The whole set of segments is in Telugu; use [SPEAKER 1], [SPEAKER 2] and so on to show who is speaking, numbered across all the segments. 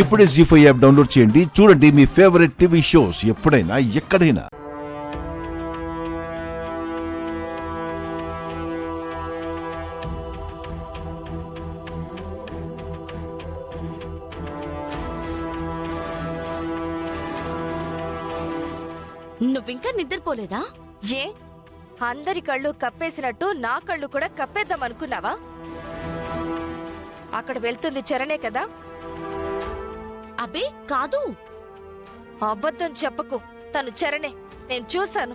[SPEAKER 1] ఇప్పుడే జీ5 యాప్ డౌన్లోడ్ చేయండి. చూడండి మీ ఫేవరెట్ టీవీ షోస్ ఎప్పుడైనా ఎక్కడైనా.
[SPEAKER 2] నువ్వింకా నిద్రపోలేదా?
[SPEAKER 3] ఏ అందరి కళ్ళు కప్పేసినట్టు నా కళ్ళు కూడా కప్పేద్దాం అనుకున్నావా? అక్కడ వెళ్తుంది చరణే కదా?
[SPEAKER 2] అబే కాదు.
[SPEAKER 3] అబద్ధం చెప్పకు, తను చరణే, నేను చూశాను.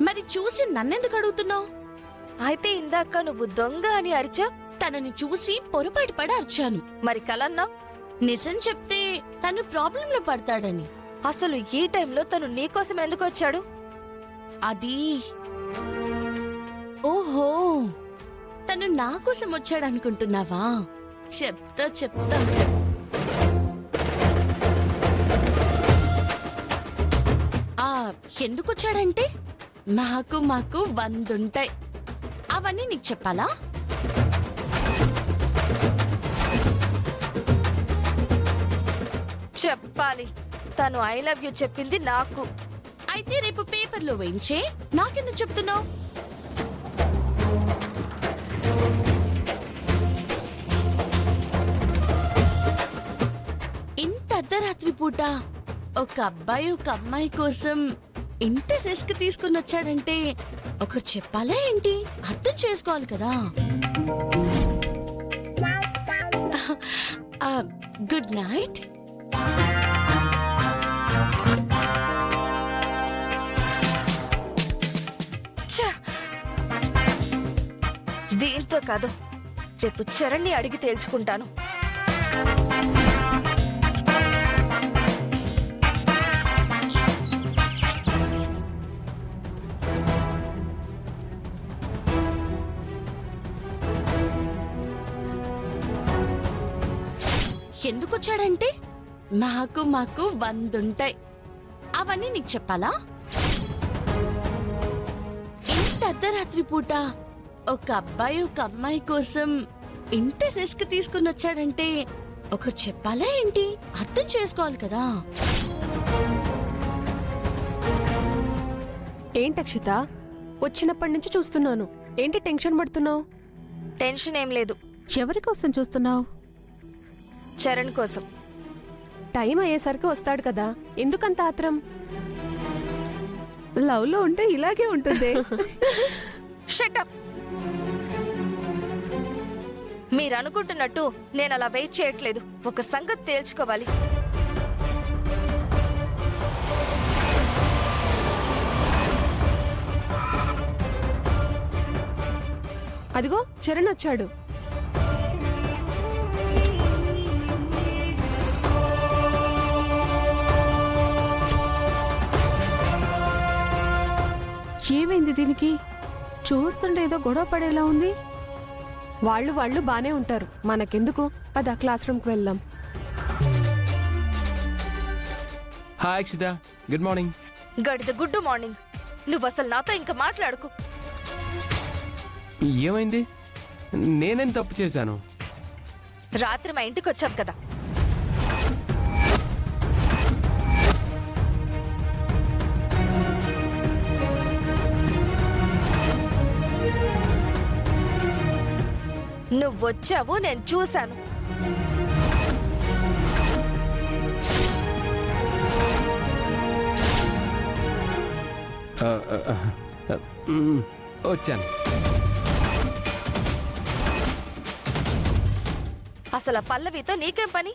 [SPEAKER 2] మరి చూసి నన్నెందుకు అడుగుతున్నావు?
[SPEAKER 3] అయితే ఇందాక నువ్వు దొంగ అని అరిచా,
[SPEAKER 2] తనని చూసి పొరపాటు పడి అరిచాను.
[SPEAKER 3] మరి కలన్నా?
[SPEAKER 2] నిజం చెప్తే తను ప్రాబ్లంలో పడతాడని.
[SPEAKER 3] అసలు ఈ టైంలో తను నీకోసం ఎందుకు వచ్చాడు?
[SPEAKER 2] అది ఓహో, తను నా కోసం వచ్చాడనుకుంటున్నావా? చెప్తా. ఎందుకొచ్చాడంటే మాకు 100 ఉంటాయి. అవన్నీ నీకు చెప్పాలా?
[SPEAKER 3] చెప్పాలి. తను ఐ లవ్ యూ చెప్పింది నాకు.
[SPEAKER 2] అయితే రేపు పేపర్లో వేయించే. నాకెందుకు చెప్తున్నావు? ఇంత అర్ధరాత్రి పూట ఒక అబ్బాయి ఒక అమ్మాయి కోసం ఇంత రిస్క్ తీసుకుని వచ్చాడంటే ఒకరు చెప్పాలా ఏంటి? అర్థం చేసుకోవాలి కదా. Good night.
[SPEAKER 3] దీంతో కాదు, రేపు చరణ్ని అడిగి తేల్చుకుంటాను.
[SPEAKER 2] ఎందుకొచ్చాడంటే మాకు 100 ఉంటాయి. అవన్నీ నీకు చెప్పాలా? ఇంత అర్ధరాత్రి పూట ఒక అబ్బాయి ఒక అమ్మాయి కోసం ఇంత రిస్క్ తీసుకుని వచ్చాడంటే ఒకరు చెప్పాలా ఏంటి? అర్థం చేసుకోవాలి కదా.
[SPEAKER 4] ఏంటి అక్షిత, వచ్చినప్పటి నుంచి చూస్తున్నాను. ఏంటి టెన్షన్ పడుతున్నావు?
[SPEAKER 3] టెన్షన్ ఏం లేదు.
[SPEAKER 4] ఎవరి కోసం చూస్తున్నావు?
[SPEAKER 3] చరణ్ కోసం.
[SPEAKER 4] టైం అయ్యేసరికి వస్తాడు కదా, ఎందుకంత ఆత్రం? లవ్ లో ఉంటే ఇలాగే ఉంటుంది.
[SPEAKER 3] షటప్. మీరనుకుంటున్నట్టు నేను అలా వెయిట్ చేయట్లేదు. ఒక సంగతి తేల్చుకోవాలి.
[SPEAKER 4] అదిగో చరణ్ వచ్చాడు. ఏమైంది దీనికి? చూస్తుంటే ఏదో గొడవ పడేలా ఉంది. వాళ్ళు బానే ఉంటారు, మనకెందుకు? పద క్లాస్ రూమ్కి వెళ్దాం.
[SPEAKER 5] Hi Akshita, good morning.
[SPEAKER 3] గడిద గుడ్ మార్నింగ్. నువ్వు అసలు నాతో ఇంకా మాట్లాడుకో.
[SPEAKER 5] ఏమైంది? నేనేం తప్పు చేశాను?
[SPEAKER 3] రాత్రి మా ఇంటికి వచ్చావు కదా, నువ్వొచ్చావు, నేను చూశాను.
[SPEAKER 5] వచ్చాను.
[SPEAKER 3] అసలు పల్లవితో నీకేం పని?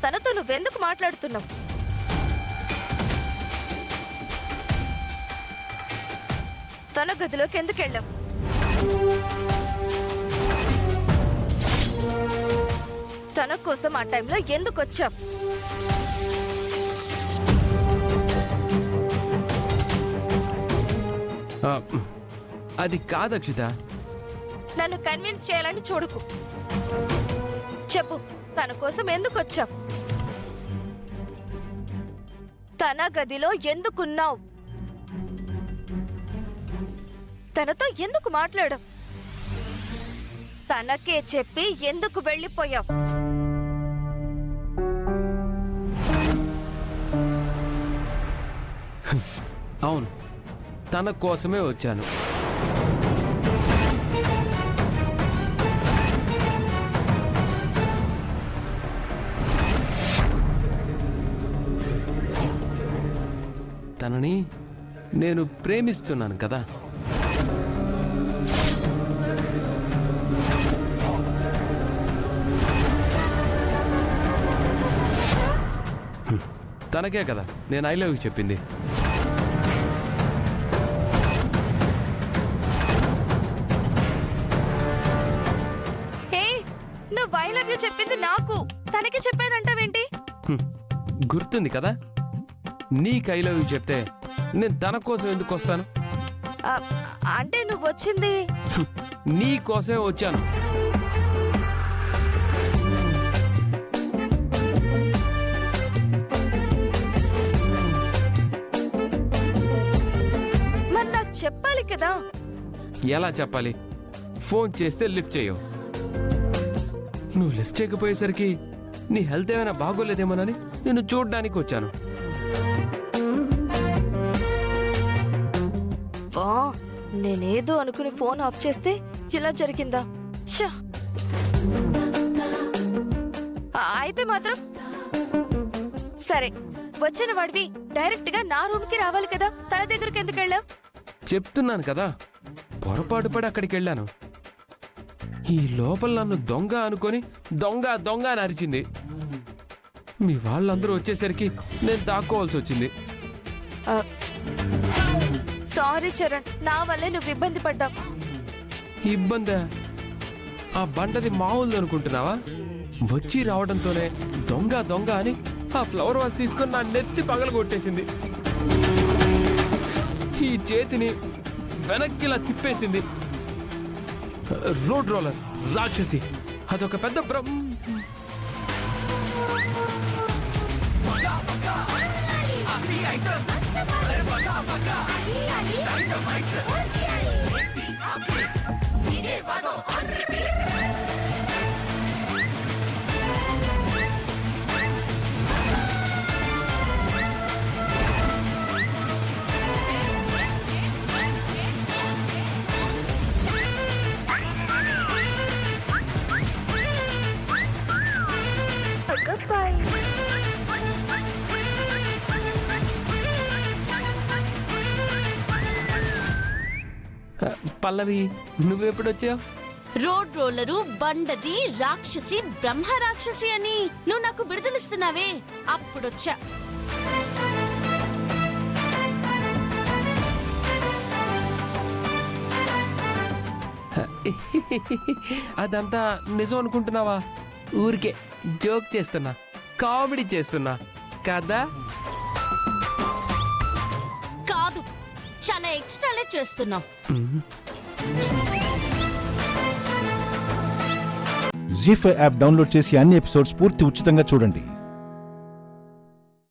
[SPEAKER 3] తనతో నువ్వెందుకు మాట్లాడుతున్నావు? తన గదిలోకి ఎందుకు వెళ్ళావు? తన కోసం ఆ టైంలో ఎందుకు వచ్చావు?
[SPEAKER 5] అది కాదు అక్షిత.
[SPEAKER 3] నన్ను కన్విన్స్ చేయాలని చూడకు. చెప్పు, తన కోసం ఎందుకు వచ్చావు? తన గదిలో ఎందుకున్నావు? తనతో ఎందుకు మాట్లాడావు? తనకే చెప్పి ఎందుకు వెళ్ళిపోయావు?
[SPEAKER 5] తన కోసమే వచ్చాను. తనని నేను ప్రేమిస్తున్నాను కదా. తనకే కదా నేను ఐ లవ్ యూ చెప్పింది.
[SPEAKER 3] హే, నువ్వు ఐ లవ్ యూ చెప్పింది నాకు, తనకి చెప్పానంటావేంటి?
[SPEAKER 5] గుర్తుంది కదా, నీకు ఐ లవ్ యూ చెప్తే నేను తన కోసం ఎందుకు వస్తాను?
[SPEAKER 3] ఆ, అంటే నువ్వు వచ్చింది
[SPEAKER 5] నీ కోసమే వచ్చాను.
[SPEAKER 3] మరి నాకు చెప్పాలి కదా.
[SPEAKER 5] ఎలా చెప్పాలి? ఫోన్ చేస్తే లిఫ్ట్ చేయవు. నువ్వు లిఫ్ట్ చేయకపోయేసరికి నీ హెల్త్ ఏమైనా బాగోలేదేమోనని నేను చూడడానికి వచ్చాను.
[SPEAKER 3] వా, నేనేదో అనుకుని ఫోన్ ఆఫ్ చేస్తే ఇలా జరిగిందా? ఛ! అయితే మాత్రం సరే, వచ్చిన వాడివి డైరెక్ట్ గా నా రూమ్ కి రావాలి కదా, తన దగ్గరికి ఎందుకు వెళ్ళావు?
[SPEAKER 5] చెప్తున్నాను కదా, పొరపాటు పడి అక్కడికి వెళ్ళాను. ఈ లోపల నన్ను దొంగ అనుకొని దొంగ దొంగ అని అరిచింది. మీ వాళ్ళందరూ వచ్చేసరికి నేను దాక్కోవాల్సి వచ్చింది.
[SPEAKER 3] సారీ చరణ్, నా వల్లే నువ్వు ఇబ్బంది పడ్డావు.
[SPEAKER 5] ఇబ్బందా? ఆ బండది మామూలు అనుకుంటున్నావా? వచ్చి రావడంతోనే దొంగ దొంగ అని ఆ ఫ్లవర్ వాస్ తీసుకొని నా నెత్తి పగలగొట్టేసింది. ఈ చేతిని వెనక్కిలా తిప్పేసింది. రోడ్ రోలర్ రాక్షసి, అదొక పెద్ద పల్లవి, నువ్వెప్పుడొచ్చావు?
[SPEAKER 2] రోడ్ రోలరు, బండది, రాక్షసి, బ్రహ్మ రాక్షసి అని నువ్వు నాకు బిడుదలిస్తున్నావే, అప్పుడొచ్చా.
[SPEAKER 5] అదంతా నిజం అనుకుంటున్నావా? ఊరికే జోక్ చేస్తున్నా, కామెడీ చేస్తున్నా కదా.
[SPEAKER 2] కాదు, చాలా ఎక్స్ట్రాలే చేస్తున్నావు.
[SPEAKER 1] జీ5 యాప్ డౌన్లోడ్ చేసి అన్ని ఎపిసోడ్స్ పూర్తి ఉచితంగా చూడండి.